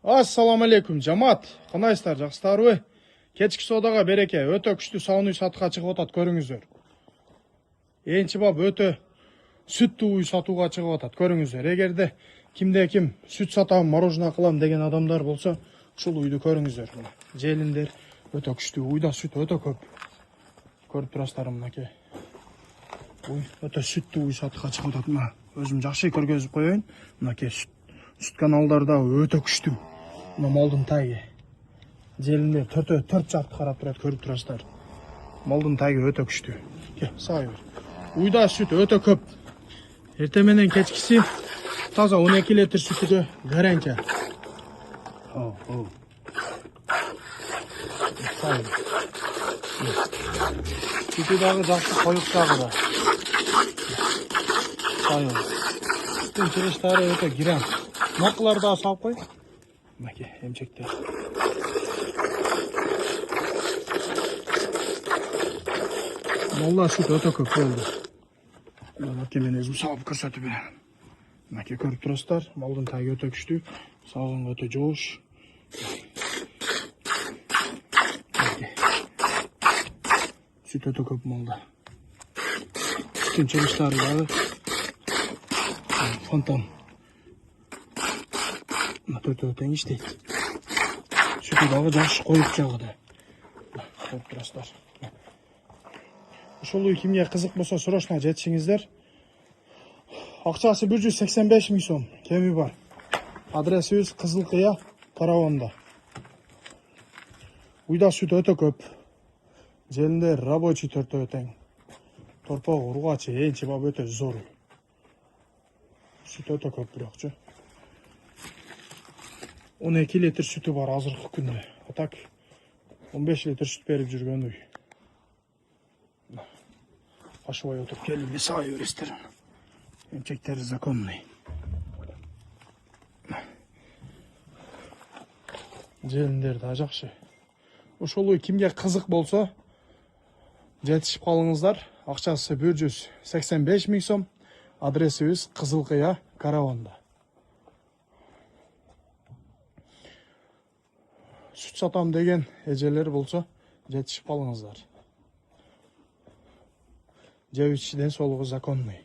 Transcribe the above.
Assalamu алейкум, жамаат. Кандайсыздар, жакшысыздарбы? Кечки содага береке, өтө күчтүү сауын үй сатууга чыгып атат, көрүңүздөр. Энчи бап өтө сүттүү үй сатууга чыгып атат, көрүңүздөр. Эгерде кимде ким сүт сатам, мороженое кылам деген адамдар болсо, ушул үйдү көрүңүздөр. Желиндер өтө күчтүү, уйда сүт өтө көп. Көрүп турасыздар мынакей. Уй өтө сүттүү үй сатууга чыгып атат. Мына өзүм жакшы көргөзүп коеюн. Мынакей сүт каналдарда өтө күчтүү. Мына молдун тайы. Желиндер 4 жарты карап турат, көрүп турасыздар. Молдун тайы өтө күчтүү. Сай бер. Уйда сүт өтө көп. Эртең менен кечкиси таза 12 литр сүтүгө гарантия. Сай. Сүтү дагы жакшы коюк жагы да. Сай. Сүттүн чыгыштары өтө кирем. Нокуларды да салып кой. Мынакей эмчектер. Молда сүт өтө көп болду. Мынакей мен өзүм салып көрсөтүп берем. Мынакей көрүп турасыздар, молдун тайы өтө күчтүү, салгын өтө жоош. Сүт өтө көп молда. Сүттүн чыгыштары дагы фонтан. Өтө тең иштейт. Сүтү дагы жакшы коюк жагы да. Көрүп турасыздар. Ушул үй кимге кызык болсо срочно жетишиңиздер. Акчасы 185 миң сом, кеми бар. Адресибиз Кызыл Кыя, Караванда. Уйда сүт өтө көп. Желиндер рабочий төртөө тең. Торпок ургачы энчи бап өтө зор. Сүт өтө көп бирокчу. 12 литр сүтү бар азыркы күндө. Так 15 литр сүт берип жүргөн үй. Ашыбай отуруп келип сай бересиздер. Эмчектери законный. Желиндер да жакшы. Ушул үй кимге кызык болсо жетишип калыңыздар. Акчасы 185 миң сом. Адресибиз Кызыл Кыя, Караванда. Сүт сатам деген эжелер болсо жетишип калыңыздар. Жеп ичишден соолугу законный.